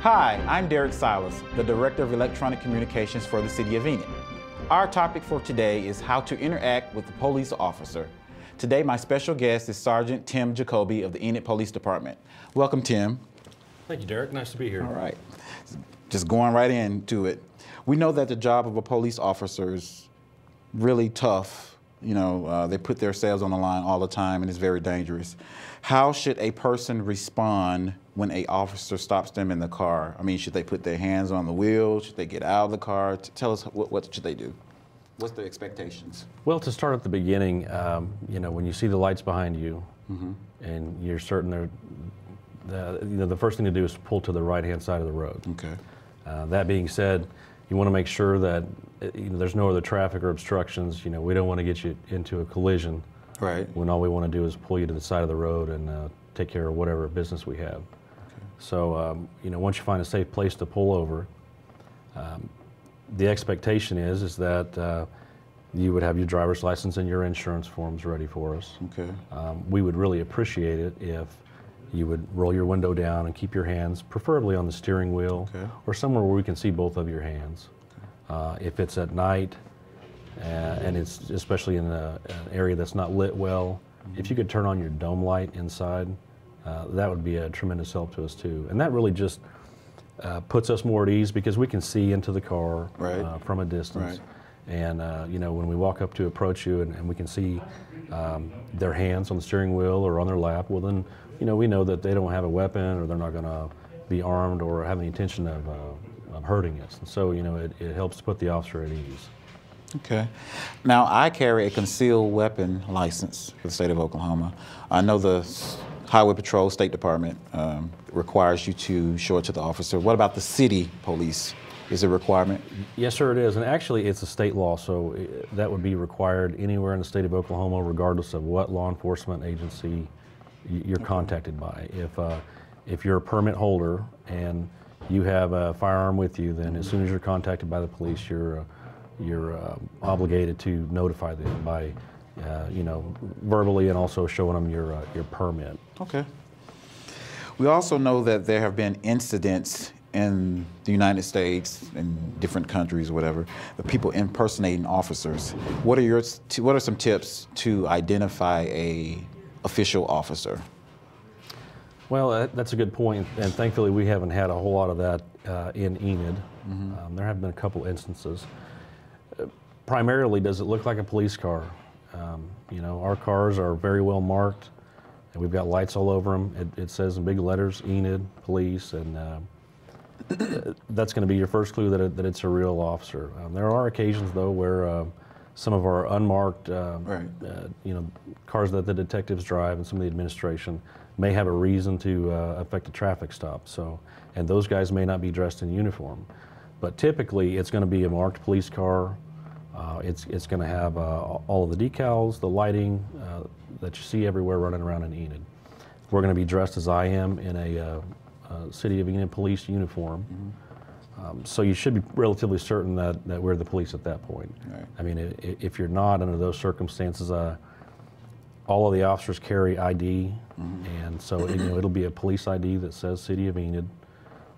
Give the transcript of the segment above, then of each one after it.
Hi, I'm Derrick Silas, the Director of Electronic Communications for the City of Enid. Our topic for today is how to interact with the police officer. Today, my special guest is Sergeant Tim Jacobi of the Enid Police Department. Welcome, Tim. Thank you, Derrick. Nice to be here. All right. Just going right into it. We know that the job of a police officer is really tough. You know, they put themselves on the line all the time, and it's very dangerous. How should a person respond when an officer stops them in the car? I mean, should they put their hands on the wheel? Should they get out of the car? Tell us, what should they do? What's the expectations? Well, to start at the beginning, you know, when you see the lights behind you, and you're certain the first thing to do is pull to the right-hand side of the road. Okay. That being said, you want to make sure that there's no other traffic or obstructions. You know, we don't want to get you into a collision. Right. When all we want to do is pull you to the side of the road and take care of whatever business we have. Okay. So, you know, once you find a safe place to pull over, the expectation is that you would have your driver's license and your insurance forms ready for us. Okay. We would really appreciate it if you would roll your window down and keep your hands preferably on the steering wheel, or somewhere where we can see both of your hands. If it's at night, and it's especially in an area that's not lit well, if you could turn on your dome light inside, that would be a tremendous help to us too. And that really just puts us more at ease because we can see into the car from a distance. And you know, when we walk up to approach you and we can see their hands on the steering wheel or on their lap, well then, you know, we know that they don't have a weapon or they're not going to be armed or have any intention of hurting us. And so, you know, it helps to put the officer at ease. Okay. Now, I carry a concealed weapon license for the state of Oklahoma. I know the Highway Patrol State Department requires you to show it to the officer. What about the city police? Is it a requirement? Yes, sir, it is. And actually, it's a state law, so that would be required anywhere in the state of Oklahoma, regardless of what law enforcement agency you're contacted by. If you're a permit holder and you have a firearm with you, then as soon as you're contacted by the police, you're obligated to notify them by, you know, verbally and also showing them your permit. Okay. We also know that there have been incidents in the United States and different countries, whatever, of people impersonating officers. What are some tips to identify a official officer? Well, that's a good point, and thankfully we haven't had a whole lot of that in Enid. There have been a couple instances. Primarily, does it look like a police car? You know, our cars are very well marked, and we've got lights all over them. It says in big letters, Enid Police, and that's going to be your first clue that it's a real officer. There are occasions, though, where some of our unmarked, you know, cars that the detectives drive and some of the administration may have a reason to affect a traffic stop. So, and those guys may not be dressed in uniform, but typically it's going to be a marked police car. It's going to have all of the decals, the lighting that you see everywhere running around in Enid. We're going to be dressed as I am in a City of Enid police uniform. So you should be relatively certain that we're the police at that point. I mean, if you're not under those circumstances, all of the officers carry ID, and so you know, it'll be a police ID that says City of Enid,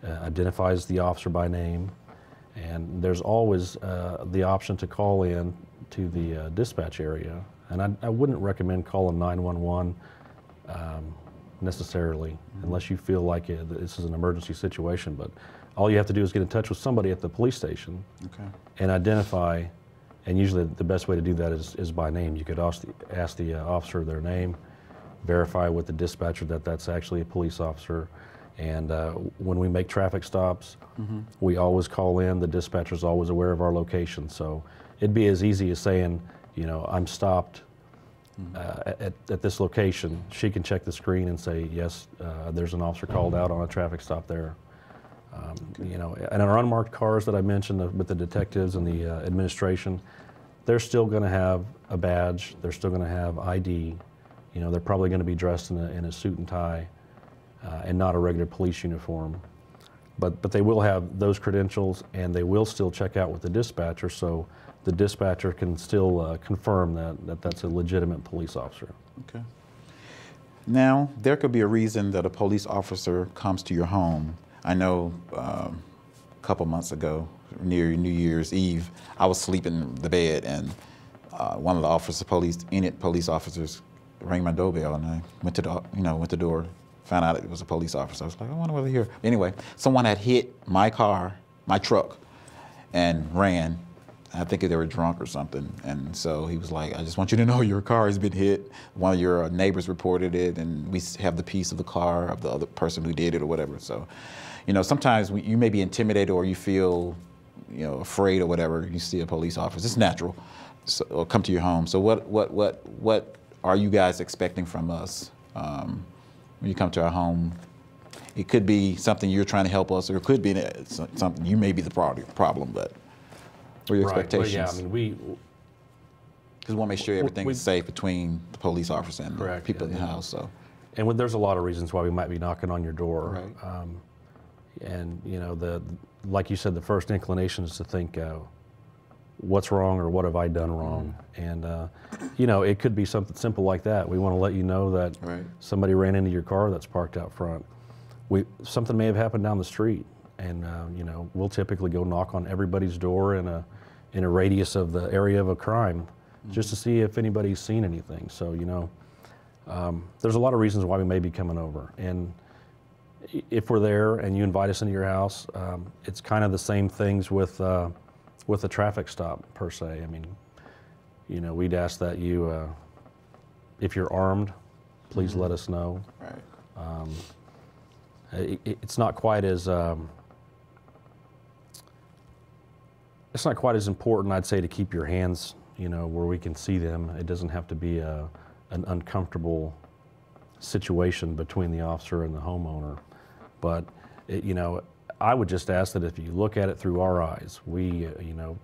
identifies the officer by name, and there's always the option to call in to the dispatch area. And I wouldn't recommend calling 911 necessarily, unless you feel like this is an emergency situation. But all you have to do is get in touch with somebody at the police station and identify. And usually the best way to do that is by name. You could ask the officer their name, verify with the dispatcher that that's actually a police officer. And when we make traffic stops, we always call in. The dispatcher's always aware of our location. So it'd be as easy as saying, you know, I'm stopped at this location. She can check the screen and say, yes, there's an officer called out on a traffic stop there. You know, and our unmarked cars that I mentioned with the detectives and the administration, they're still going to have a badge. They're still going to have ID. You know, they're probably going to be dressed in a suit and tie and not a regular police uniform. But they will have those credentials, and they will still check out with the dispatcher, so the dispatcher can still confirm that that's a legitimate police officer. Okay. Now, there could be a reason that a police officer comes to your home. I know a couple months ago, near New Year's Eve, I was sleeping in the bed, and one of the Enid police officers rang my doorbell, and I went to the door, found out it was a police officer. I was like, I wonder whether they're here. Anyway, someone had hit my car, my truck, and ran. I think they were drunk or something, and so he was like, I just want you to know your car has been hit. One of your neighbors reported it, and we have the piece of the car of the other person who did it or whatever. So, sometimes you may be intimidated or you feel, afraid or whatever. You see a police officer, it's natural, or come to your home. So what are you guys expecting from us when you come to our home? It could be something you're trying to help us, or it could be something you may be the problem, but what are your expectations? Well, yeah, I mean, because we want to make sure everything is safe between the police officer and the people in the house. So, and there's a lot of reasons why we might be knocking on your door. Right. And like you said, the first inclination is to think, what's wrong or what have I done wrong? And it could be something simple like that. We want to let you know that somebody ran into your car that's parked out front. Something may have happened down the street, and we'll typically go knock on everybody's door in a radius of the area of a crime, just to see if anybody's seen anything. So there's a lot of reasons why we may be coming over, and if we're there and you invite us into your house, it's kind of the same things with a traffic stop per se. I mean, we'd ask that you, if you're armed, please let us know. Right. It's not quite as important, I'd say, to keep your hands, where we can see them. It doesn't have to be an uncomfortable situation between the officer and the homeowner. But I would just ask that if you look at it through our eyes, the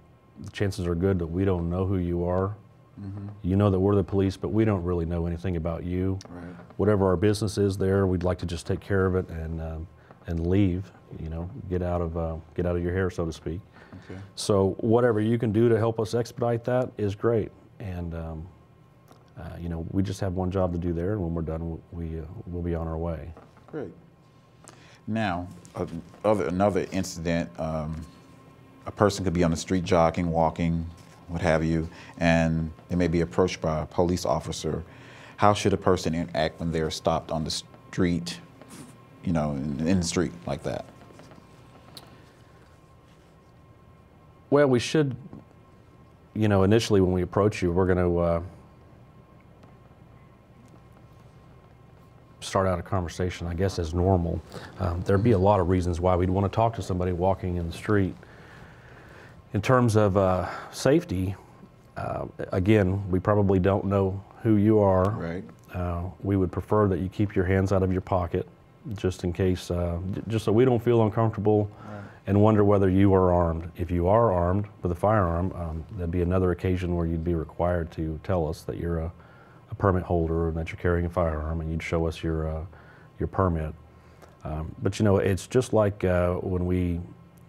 chances are good that we don't know who you are. You know that we're the police, but we don't really know anything about you. Right. Whatever our business is there, we'd like to just take care of it and leave. Get out of your hair, so to speak. Okay. So whatever you can do to help us expedite that is great. And we just have one job to do there, and when we're done, we'll be on our way. Great. Now, another incident, a person could be on the street jogging, walking, what have you, and they may be approached by a police officer. How should a person interact when they're stopped on the street, in the street like that? Well, we should, initially when we approach you, we're going to start out a conversation, I guess, as normal. There'd be a lot of reasons why we'd want to talk to somebody walking in the street. In terms of safety, again, we probably don't know who you are. Right. We would prefer that you keep your hands out of your pocket, just in case, just so we don't feel uncomfortable and wonder whether you are armed. If you are armed with a firearm, that'd be another occasion where you'd be required to tell us that you're a permit holder and that you're carrying a firearm, and you'd show us your permit. But it's just like when we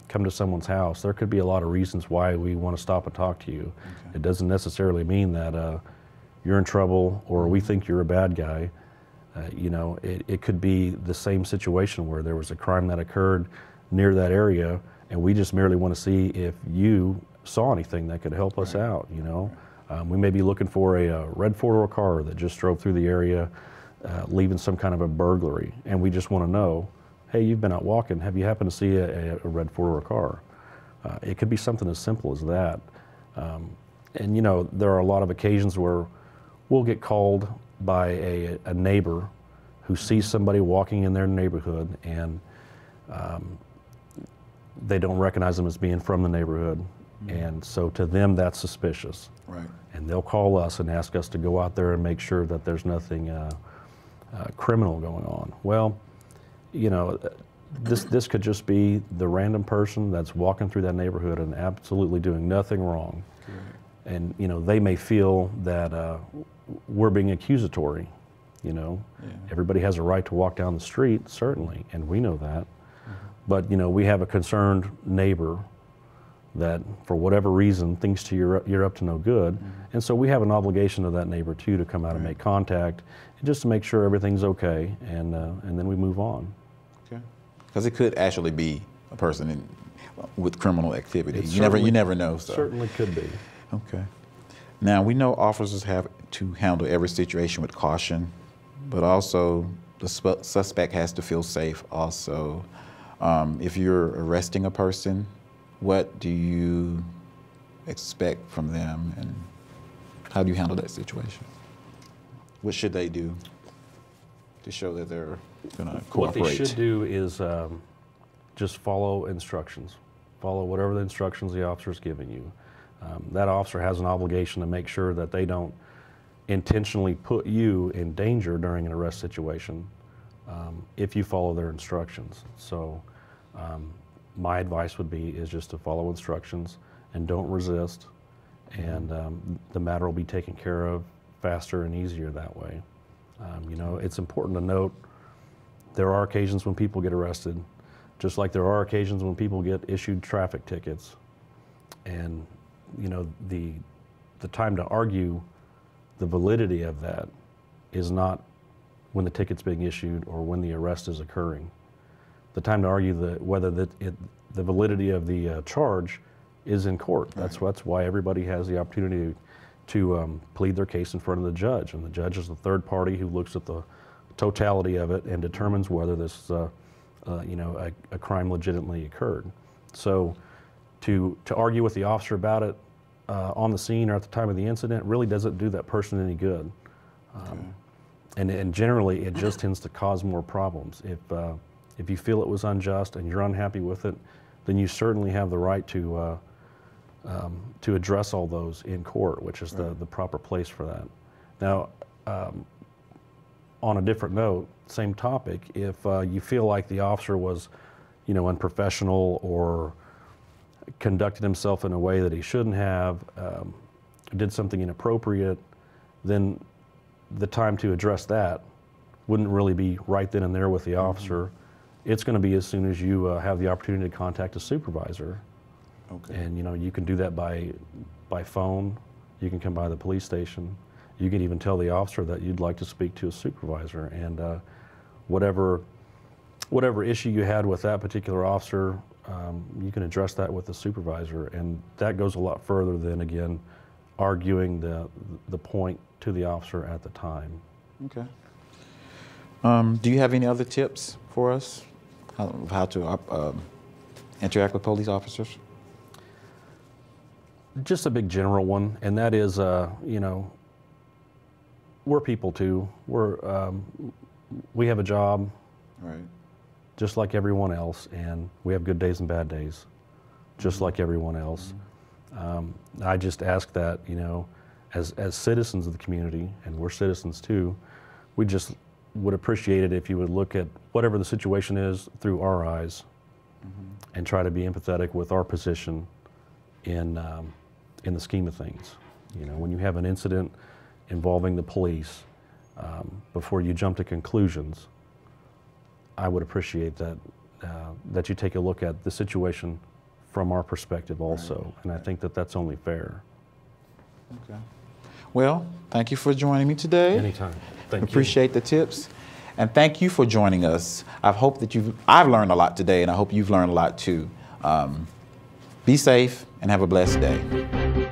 come to someone's house, there could be a lot of reasons why we want to stop and talk to you. Okay. It doesn't necessarily mean that you're in trouble or we think you're a bad guy. It could be the same situation where there was a crime that occurred near that area, and we just merely want to see if you saw anything that could help us out. We may be looking for a red four-door car that just drove through the area, leaving some kind of a burglary, and we just want to know, hey, you've been out walking, have you happened to see a red four-door car? It could be something as simple as that. And there are a lot of occasions where we'll get called by a neighbor who sees somebody walking in their neighborhood, and they don't recognize them as being from the neighborhood. And so to them, that's suspicious. Right. And they'll call us and ask us to go out there and make sure that there's nothing criminal going on. Well, this could just be the random person that's walking through that neighborhood and absolutely doing nothing wrong. Right. And they may feel that we're being accusatory. Everybody has a right to walk down the street, certainly, and we know that. But we have a concerned neighbor that, for whatever reason, thinks you're up to no good, and so we have an obligation to that neighbor too to come out and make contact, and just to make sure everything's okay, and then we move on. Okay. Because it could actually be a person with criminal activity. It You never know. So. Certainly could be. Okay. Now, we know officers have to handle every situation with caution, but also the suspect has to feel safe also. If you're arresting a person, what do you expect from them, and how do you handle that situation? What should they do to show that they're going to cooperate? What they should do is just follow instructions. Follow whatever the instructions the officer is giving you. That officer has an obligation to make sure that they don't intentionally put you in danger during an arrest situation if you follow their instructions. So my advice would be is just to follow instructions and don't resist, and the matter will be taken care of faster and easier that way. You know, it's important to note there are occasions when people get arrested, just like there are occasions when people get issued traffic tickets. And, you know, the time to argue the validity of that is not when the ticket's being issued or when the arrest is occurring. The time to argue whether the validity of the charge is in court. That's why everybody has the opportunity to plead their case in front of the judge, and the judge is the third party who looks at the totality of it and determines whether this you know, a crime legitimately occurred. So to argue with the officer about it on the scene or at the time of the incident really doesn't do that person any good. And generally it just tends to cause more problems. If you feel it was unjust and you're unhappy with it, then you certainly have the right to address all those in court, which is the proper place for that. Now, on a different note, same topic, if you feel like the officer was, you know, unprofessional or conducted himself in a way that he shouldn't have, did something inappropriate, then the time to address that wouldn't really be right then and there with the officer. It's going to be as soon as you have the opportunity to contact a supervisor. Okay. And, you know, you can do that by phone. You can come by the police station. You can even tell the officer that you'd like to speak to a supervisor, and whatever issue you had with that particular officer, you can address that with the supervisor, and that goes a lot further than, again, arguing the point to the officer at the time. Okay. Do you have any other tips for us how to interact with police officers? Just a big general one, and that is, you know, we're people too. We have a job, right, just like everyone else, and we have good days and bad days, just like everyone else. I just ask that, you know, as citizens of the community, and we're citizens too, we just would appreciate it if you would look at whatever the situation is through our eyes, and try to be empathetic with our position in the scheme of things. You know, when you have an incident involving the police, before you jump to conclusions, I would appreciate that you take a look at the situation from our perspective also, and I think that that's only fair. Okay. Well, thank you for joining me today. Anytime. Thank you. Appreciate the tips, and thank you for joining us. I hope that I've learned a lot today, and I hope you've learned a lot too. Be safe and have a blessed day.